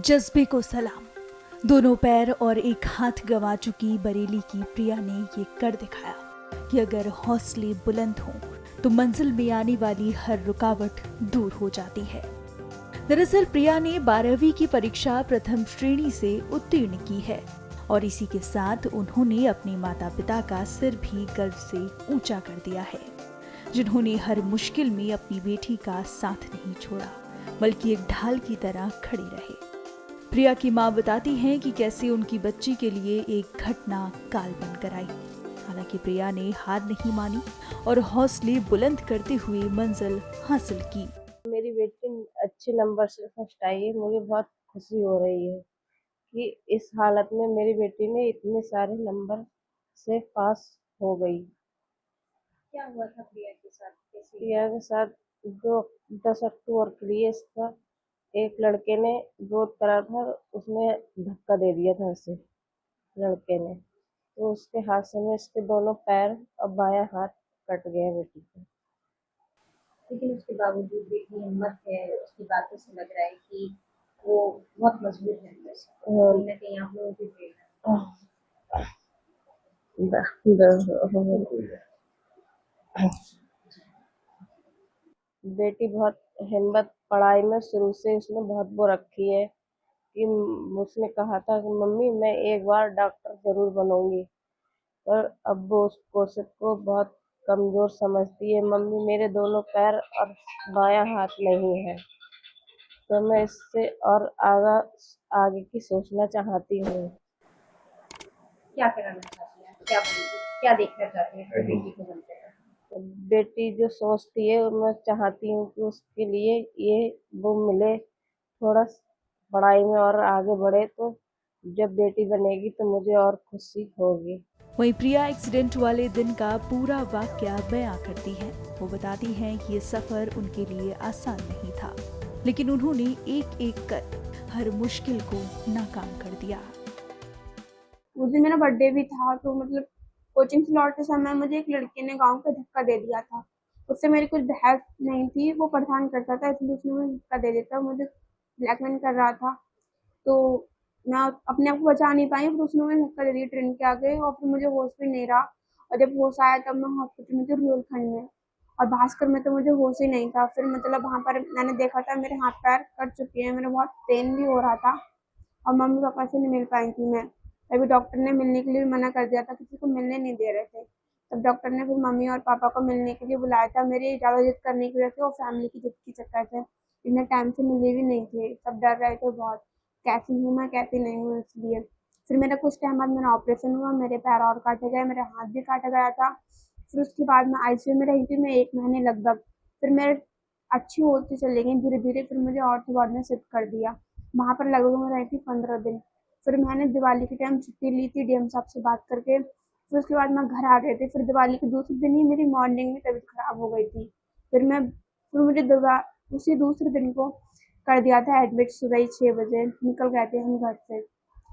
जज्बे को सलाम। दोनों पैर और एक हाथ गंवा चुकी बरेली की प्रिया ने ये कर दिखाया कि अगर हौसले बुलंद हों तो मंजिल में आने वाली हर रुकावट दूर हो जाती है। दरअसल प्रिया ने 12वीं की परीक्षा प्रथम श्रेणी से उत्तीर्ण की है और इसी के साथ उन्होंने अपने माता पिता का सिर भी गर्व से ऊंचा कर दिया है, जिन्होंने हर मुश्किल में अपनी बेटी का साथ नहीं छोड़ा बल्कि एक ढाल की तरह खड़े रहे। प्रिया की मां बताती हैं कि कैसे उनकी बच्ची के लिए एक घटना काल बनकर आई। हालांकि प्रिया ने हार नहीं मानी और हौसले बुलंद करते हुए मंजिल हासिल की। मेरी बेटी अच्छे नंबर से फर्स्ट आई है। मुझे बहुत खुशी हो रही है कि इस हालत में मेरी बेटी ने इतने सारे नंबर से पास हो गई। क्या हुआ था प्रिया के साथ? प्रिया के साथ जो 10 अक्टूबर के लिए इसका एक लड़के ने विरोध करा था, उसने धक्का दे दिया था इसे, लड़के ने, तो उसके हाथ से में इसके दोनों पैर और बायां हाथ कट गए बेटी के। लेकिन उसके बावजूद भी इतनी हिम्मत है, उसकी बातों से लग रहा है कि वो बहुत मजबूत है अंदर से। कहीं ना कहीं आप लोगों की प्रेरणा। बेटी बहुत हिम्मत, पढ़ाई में शुरू से उसने बहुत वो रखी है कि उसने कहा था कि मम्मी मैं एक बार डॉक्टर जरूर बनूंगी, पर अब वो उस कोशिश को बहुत कमजोर समझती है। मम्मी मेरे दोनों पैर और बायां हाथ नहीं है, तो मैं इससे और आगे की सोचना चाहती हूँ। क्या कराना चाहती हैं? क्या बोलती, क्या देखना चाहती हैं अपनी बेटी को बनते हुए? बेटी जो सोचती है मैं चाहती हूँ कि उसके लिए ये वो मिले, थोड़ा पढ़ाई में और आगे बढ़े, तो जब बेटी बनेगी तो मुझे और खुशी होगी। वहीं प्रिया एक्सीडेंट वाले दिन का पूरा वाकया बयां करती हैं। वो बताती हैं कि ये सफर उनके लिए आसान नहीं था, लेकिन उन्होंने एक एक कर हर मुश्किल को नाकाम कर दिया। उस दिन मेरा बर्थडे भी था, तो मतलब कोचिंग से लौटते समय मुझे एक लड़के ने गाँव का धक्का दे दिया था। उससे मेरी कुछ बहस नहीं थी, वो परेशान करता था इसलिए उसने मुझे धक्का दे दिया था, मुझे ब्लैकमेल कर रहा था। तो मैं अपने आप को बचा नहीं पाई, फिर उसने मुझे धक्का दे दिया ट्रेन के आगे और फिर मुझे होश भी नहीं रहा। और जब होश आया तब मैं हॉस्पिटल में थी रुहेलखंड में, और भास्कर में तो मुझे होश ही नहीं था। फिर मतलब वहाँ पर मैंने देखा था मेरे हाथ पैर कट चुके हैं, मेरा बहुत पेन भी हो रहा था और मम्मी पापा से नहीं मिल पाई थी मैं। तभी डॉक्टर ने मिलने के लिए भी मना कर दिया था, किसी को मिलने नहीं दे रहे थे। तब डॉक्टर ने फिर मम्मी और पापा को मिलने के लिए बुलाया था। मेरी ज़्यादा जिद करने की वजह से और फैमिली की जिद के चक्कर से इतने टाइम से मिले भी नहीं थे, सब डर रहे थे बहुत, कैसी हूँ मैं कैसी नहीं हूँ, इसलिए। फिर मेरा कुछ टाइम बाद मेरा ऑपरेशन हुआ, मेरे पैर और काटे गए, मेरा हाथ भी काटा गया था। फिर उसके बाद मैं आईसीयू में रही थी मैं 1 महीने लगभग। फिर मेरे अच्छी होती चली गई धीरे धीरे, फिर मुझे ऑर्थो वार्ड में शिफ्ट कर दिया। वहाँ पर लगभग मैं रही थी 15 दिन। फिर मैंने दिवाली के टाइम छुट्टी ली थी डीएम साहब से बात करके। फिर उसके बाद मैं घर आ गई थी। फिर दिवाली के दूसरे दिन ही मेरी मॉर्निंग में तबीयत खराब हो गई थी। फिर मुझे दवा उसी दूसरे दिन को कर दिया था एडमिट। सुबह ही 6 बजे निकल गए थे हम घर से।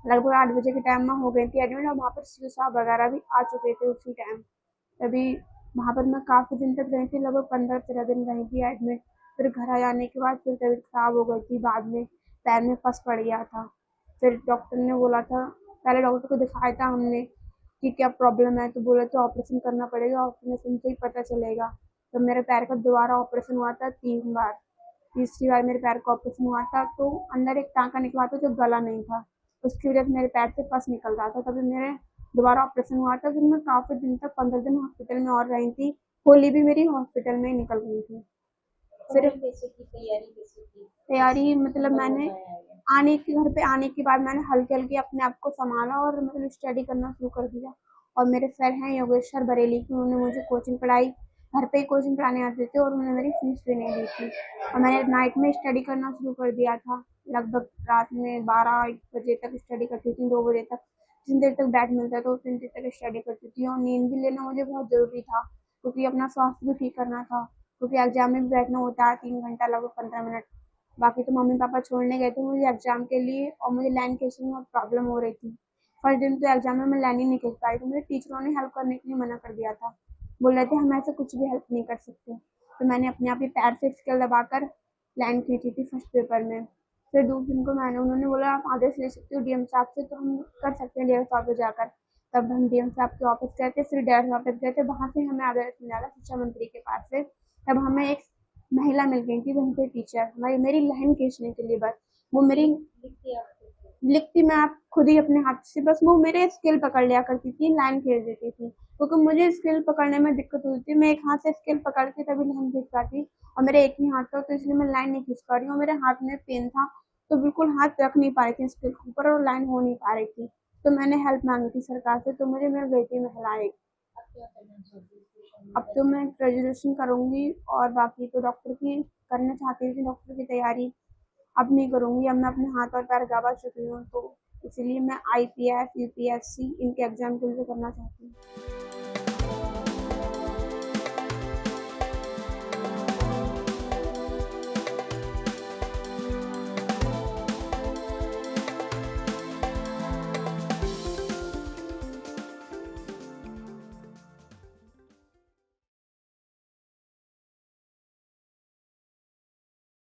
लगभग 8 बजे के टाइम में हो गई थी एडमिट और वहाँ पर सीओ साहब वगैरह भी आ चुके थे उसी टाइम। तभी वहाँ पर मैं काफ़ी दिन तक रही थी, लगभग 15-13 दिन रही थी एडमिट। फिर घर आ जाने के बाद फिर तबीयत खराब हो गई थी, बाद में पैर में पस पड़ गया था। फिर डॉक्टर ने बोला था, पहले डॉक्टर को दिखाया था हमने कि क्या प्रॉब्लम है, तो बोले तो ऑपरेशन करना पड़ेगा, ऑपरेशन से ही पता चलेगा। तो मेरे पैर का दोबारा ऑपरेशन हुआ था 3 बार। तीसरी बार मेरे पैर का ऑपरेशन हुआ था तो अंदर एक टाँका निकला था जो गला नहीं था, उसकी वजह से मेरे पैर से पस निकल रहा था, तभी मेरे दोबारा ऑपरेशन हुआ था। फिर मैं काफ़ी दिन तक 15 दिन हॉस्पिटल में और रही थी। होली भी मेरी हॉस्पिटल में ही निकल गई थी। फिर कैसे की तैयारी कैसे की? तैयारी मतलब मैंने आने के घर पे आने के बाद मैंने हल्के-हल्के अपने आप को सँभाला और मतलब स्टडी करना शुरू कर दिया। और मेरे सर हैं योगेश्वर बरेली के, उन्होंने मुझे कोचिंग पढ़ाई, घर पे ही कोचिंग पढ़ाने आते थे और उन्होंने मेरी फीस भी नहीं दी थी। और मैंने नाइट में स्टडी करना शुरू कर दिया था। लगभग रात में 12-1 बजे तक स्टडी करती थी, 2 बजे तक। जितनी देर तक बेड मिलता था उतनी देर तक स्टडी करती थी और नींद भी लेना मुझे बहुत ज़रूरी था, क्योंकि अपना स्वास्थ्य भी ठीक करना था। क्योंकि एग्ज़ाम में भी बैठना होता है 3 घंटा लगभग 15 मिनट। बाकी तो मम्मी पापा छोड़ने गए थे मुझे एग्ज़ाम के लिए और मुझे लाइन खींचने में प्रॉब्लम हो रही थी। फर्स्ट दिन तो एग्ज़ाम में मैं लाइन ही नहीं खींच पाई, तो मुझे टीचरों ने हेल्प करने के लिए मना कर दिया था। बोल रहे थे हम ऐसे कुछ भी हेल्प नहीं कर सकते। तो मैंने अपने आप ही पैर से स्केल दबाकर लाइन खींची थी फर्स्ट पेपर में। फिर दूसरे दिन को उन्होंने बोला आप आदेश ले सकते हो डीएम साहब से, तो हम कर सकते हैं डीएम साहब से जाकर। तब हम डीएम साहब के ऑफिस गए थे, फिर डीएम ऑफिस गए थे, वहाँ से हमें आदेश मिला था शिक्षा मंत्री के पास से। तब हमें एक महिला मिल गई थी, वहीं पे टीचर हमारी मेरी लाइन खींचने के लिए, बस वो मेरी लिखती मैं आप खुद ही अपने हाथ से, बस वो मेरे स्केल पकड़ लिया करती थी, लाइन खींच देती थी, क्योंकि मुझे स्केल पकड़ने में दिक्कत होती थी। मैं एक हाथ से स्केल पकड़ के तभी लाइन खींच पाती, और मेरे एक ही हाथ था, तो इसलिए मैं लाइन नहीं खींच पा रही हूँ। मेरे हाथ में पेन था, तो बिल्कुल हाथ रख नहीं पा रही थी स्केल के ऊपर, और लाइन हो नहीं पा रही थी। तो मैंने हेल्प मांगी थी सरकार से, तो मुझे मिल गई थी महिला एक। अब तो मैं ग्रेजुएशन करूंगी, और बाकी तो डॉक्टर की करना चाहती थी, डॉक्टर की तैयारी अब नहीं करूंगी। अब मैं अपने हाथ और पैर गवा चुकी हूँ, तो इसलिए मैं आईपीएस यूपीएससी इनके एग्जाम के लिए करना चाहती हूँ।